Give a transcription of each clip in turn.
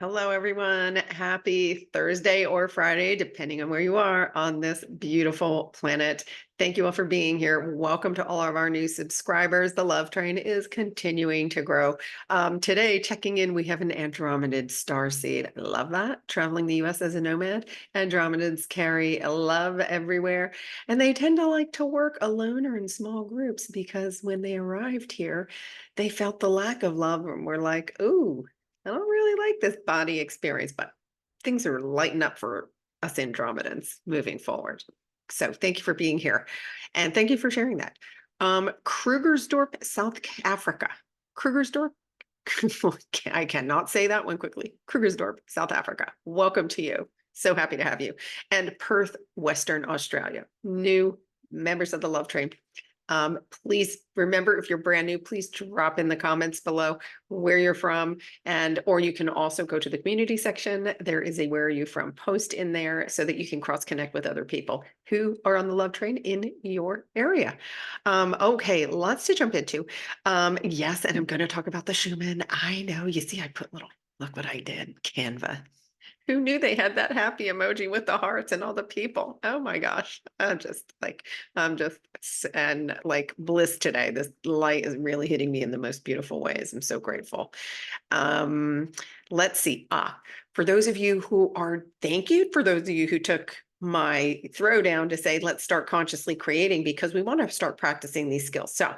Hello, everyone. Happy Thursday or Friday, depending on where you are on this beautiful planet. Thank you all for being here. Welcome to all of our new subscribers. The love train is continuing to grow. Today, checking in, we have an Andromedid starseed. I love that. Traveling the US as a nomad. Andromedids carry love everywhere, and they tend to like to work alone or in small groups because when they arrived here, they felt the lack of love and were like, ooh, I don't really like this body experience, but things are lighting up for us Andromedans moving forward. So thank you for being here. And thank you for sharing that. Krugersdorp, South Africa. Krugersdorp? I cannot say that one quickly. Krugersdorp, South Africa. Welcome to you. So happy to have you. And Perth, Western Australia. New members of the Love Train. Please remember, if you're brand new, please drop in the comments below where you're from, or you can also go to the community section. There is a where are you from post in there so that you can cross connect with other people who are on the love train in your area. Okay, lots to jump into. Yes, and I'm going to talk about the Schumann. I know, you see, I put look what I did, Canva. Who knew they had that happy emoji with the hearts and all the people? Oh my gosh. I'm just and like bliss today. This light is really hitting me in the most beautiful ways. I'm so grateful. Let's see. For those of you who are, thank you for those of you who took my throwdown to say, let's start consciously creating, because we want to start practicing these skills. So,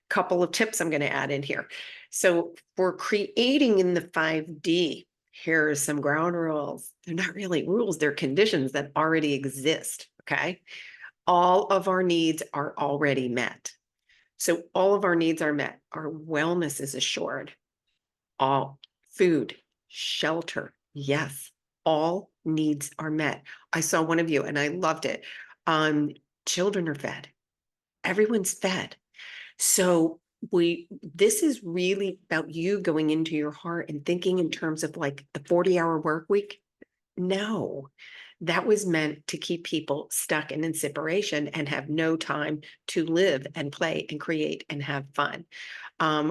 couple of tips I'm going to add in here. So for creating in the 5D, here are some ground rules. They're not really rules, they're conditions that already exist. Okay. All of our needs are already met. So all of our needs are met. Our wellness is assured. All food, shelter. Yes. All needs are met. I saw one of you and I loved it. Children are fed. Everyone's fed. So this is really about you going into your heart and thinking in terms of like the 40-hour work week. No, that was meant to keep people stuck in separation and have no time to live and play and create and have fun.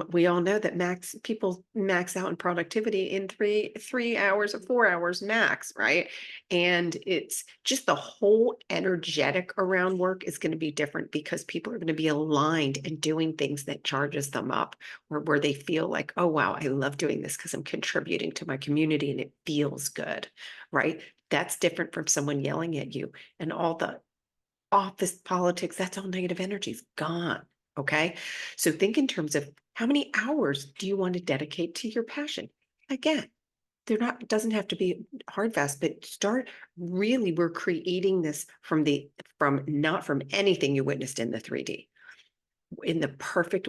We all know that people max out in productivity in three hours or 4 hours max, right? And it's just the whole energetic around work is going to be different because people are going to be aligned and doing things that charges them up, or where they feel like, oh, wow, I love doing this because I'm contributing to my community and it feels good, right? That's different from someone yelling at you and all the office politics. That's all negative energy is gone. Okay. So think in terms of how many hours do you want to dedicate to your passion? Again, it doesn't have to be hard fast, but we're creating this not from anything you witnessed in the 3D.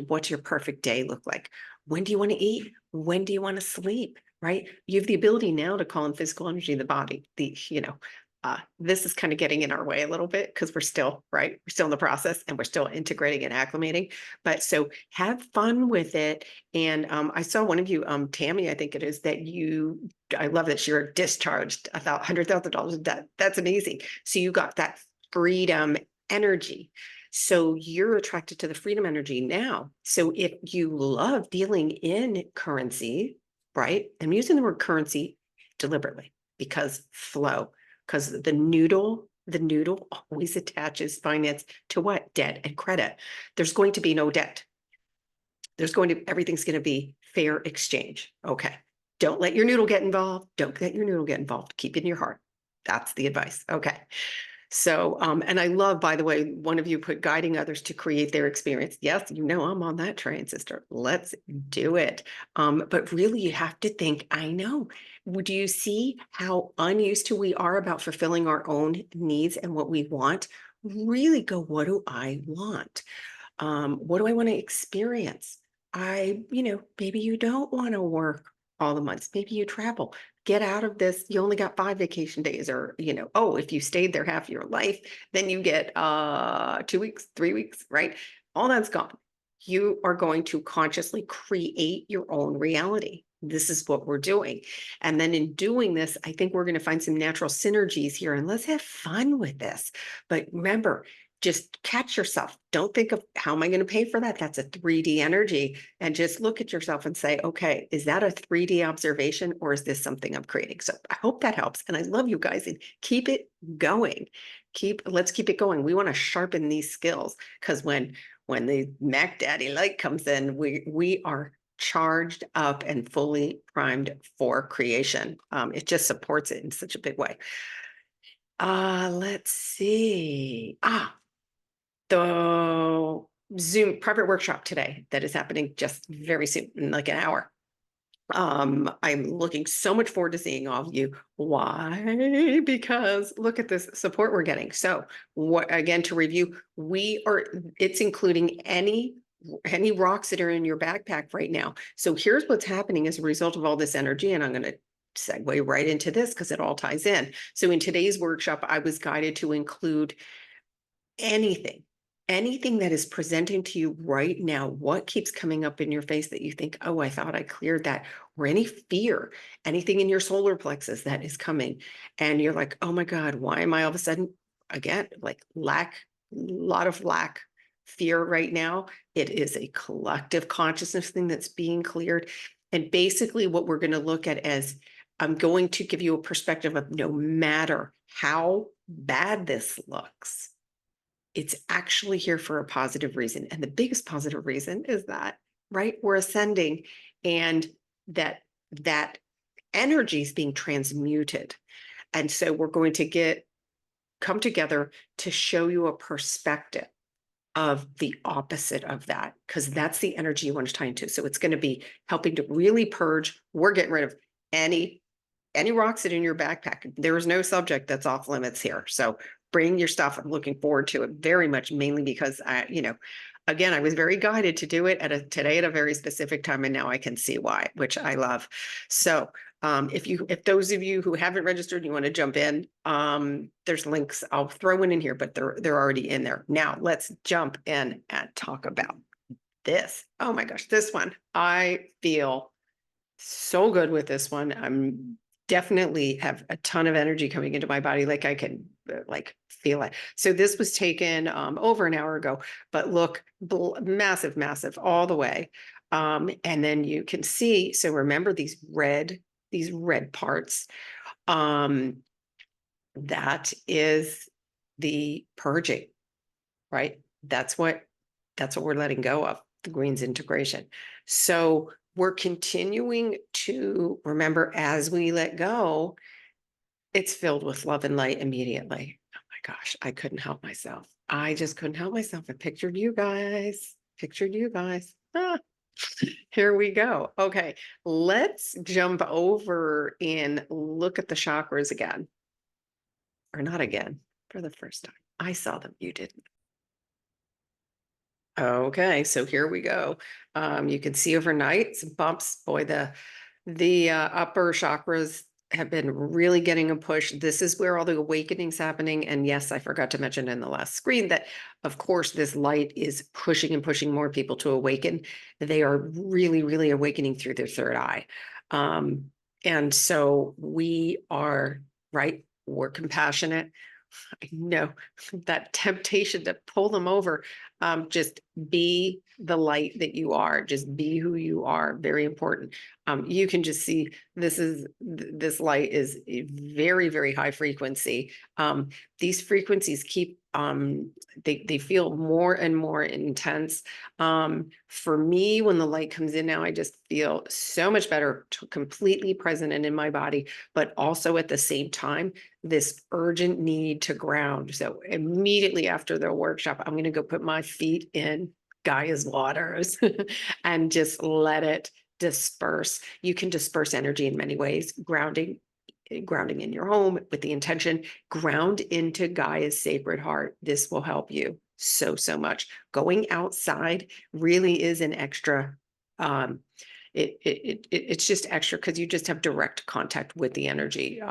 What's your perfect day look like? When do you want to eat? When do you want to sleep? Right? You have the ability now to call in physical energy, the body, this is kind of getting in our way a little bit because we're still in the process and we're still integrating and acclimating. But so have fun with it. And I saw one of you, Tammy, I think it is, I love that you're discharged about $100,000 of debt. That's amazing. So you got that freedom energy. So you're attracted to the freedom energy now. So if you love dealing in currency, right? I'm using the word currency deliberately because flow, because the noodle always attaches finance to what? Debt and credit. There's going to be no debt. Everything's going to be fair exchange. Okay. Don't let your noodle get involved. Don't let your noodle get involved. Keep it in your heart. That's the advice. Okay. So, and I love, by the way, one of you put guiding others to create their experience. Yes, I'm on that train, sister. Let's do it. But really, you have to think, I know. Do you see how unused to we are about fulfilling our own needs and what we want? Really go, what do I want? What do I want to experience? Maybe you don't want to work all the months. Maybe you travel. Get out of this. You only got 5 vacation days, or, if you stayed there half your life, then you get 2 weeks, 3 weeks, right? All that's gone. You are going to consciously create your own reality. This is what we're doing. And then in doing this, I think we're going to find some natural synergies here, and let's have fun with this. But remember, just catch yourself. Don't think of how am I going to pay for that? That's a 3D energy. And just look at yourself and say, okay, is that a 3D observation or is this something I'm creating? So I hope that helps. And I love you guys, and keep it going. Let's keep it going. We want to sharpen these skills, because when the Mac Daddy light comes in, we are charged up and fully primed for creation. It just supports it in such a big way. Let's see. The Zoom private workshop today that is happening just very soon, in like an hour. I'm looking so much forward to seeing all of you. Why? Because look at this support we're getting. So what, again, to review, it's including any rocks that are in your backpack right now. So here's what's happening as a result of all this energy. And I'm going to segue right into this because it all ties in. So in today's workshop, I was guided to include anything that is presenting to you right now. What keeps coming up in your face that you think, oh, I thought I cleared that, or any fear, anything in your solar plexus that is coming. And you're like, oh my God, why am I all of a sudden, again, like lot of lack, fear right now? It is a collective consciousness thing that's being cleared. And basically what we're going to look at as, I'm going to give you a perspective of no matter how bad this looks, it's actually here for a positive reason. And the biggest positive reason is that, right, we're ascending, and that energy is being transmuted. And so we're going to come together to show you a perspective of the opposite of that, because that's the energy you want to tie into. So it's going to be helping to really purge. We're getting rid of any rocks that in your backpack. There is no subject that's off limits here. So bring your stuff. I'm looking forward to it very much, mainly because again, I was very guided to do it today at a very specific time, and now I can see why, which I love. So if those of you who haven't registered, you want to jump in, there's links. I'll throw one in here, but they're already in there. Now let's jump in and talk about this. Oh my gosh, this one. I feel so good with this one. I'm definitely have a ton of energy coming into my body. Like I can feel it. So this was taken over an hour ago, but look, massive, all the way. And then you can see, so remember these red parts, that is the purging, right? That's what we're letting go of, the green's integration. So we're continuing to remember, as we let go, it's filled with love and light immediately. Oh my gosh, I couldn't help myself. I just couldn't help myself. I pictured you guys. Here we go. Okay, let's jump over and look at the chakras again. Or not again, for the first time. I saw them, you didn't. Okay, so here we go. You can see overnight some bumps. Boy, the upper chakras have been really getting a push. This is where all the awakening's happening. And yes, I forgot to mention in the last screen that, of course, this light is pushing and pushing more people to awaken. They are really awakening through their third eye. And so we are, right, we're compassionate. I know that temptation to pull them over. Just be the light that you are. Just be who you are. Very important. You can just see this light is a very high frequency. These frequencies keep they feel more and more intense. For me, when the light comes in now, I just feel so much better, completely present and in my body, but also at the same time, this urgent need to ground. So immediately after the workshop, I'm going to go put my feet in Gaia's waters and just let it disperse. You can disperse energy in many ways. Grounding in your home with the intention, ground into Gaia's sacred heart. This will help you so much. Going outside really is an extra, it's just extra because you just have direct contact with the energy,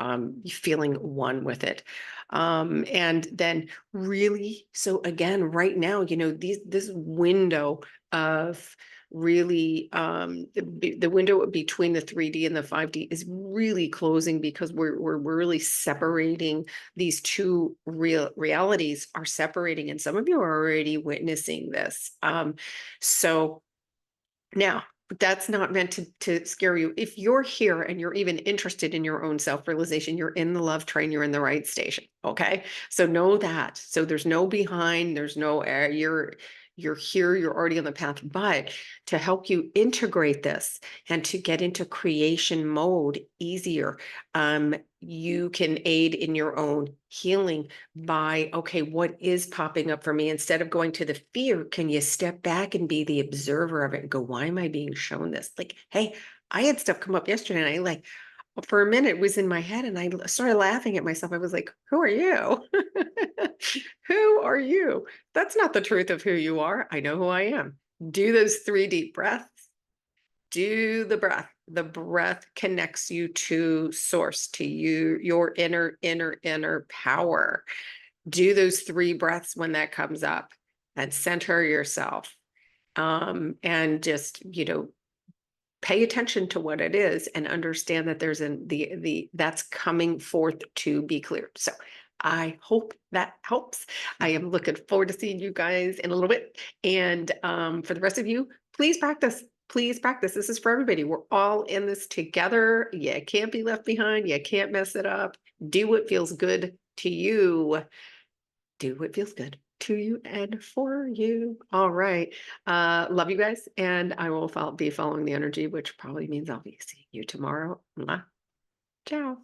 feeling one with it. And then really, so again, right now, this window of really, the window between the 3D and the 5D is really closing, because we're really separating. These two realities are separating, and some of you are already witnessing this. So now, that's not meant to scare you. If you're here and you're even interested in your own self-realization, you're in the love train, you're in the right station. Okay. So know that. So there's no behind, there's no you're here, you're already on the path. But to help you integrate this and to get into creation mode easier, you can aid in your own healing by, okay, what is popping up for me? Instead of going to the fear, can you step back and be the observer of it and go, why am I being shown this? Like, hey, I had stuff come up yesterday, and I like, for a minute, it was in my head, and I started laughing at myself. I was like, who are you? Who are you? That's not the truth of who you are. I know who I am. Do those 3 deep breaths. Do the breath. The breath connects you to source, to you, your inner power. Do those 3 breaths when that comes up, and center yourself. And just, pay attention to what it is, and understand that there's that's coming forth to be clear. So I hope that helps. I am looking forward to seeing you guys in a little bit. And for the rest of you, please practice. Please practice. This is for everybody. We're all in this together. You can't be left behind. You can't mess it up. Do what feels good to you. Do what feels good to you and for you. All right. Love you guys. And I will be following the energy, which probably means I'll be seeing you tomorrow. Mwah. Ciao.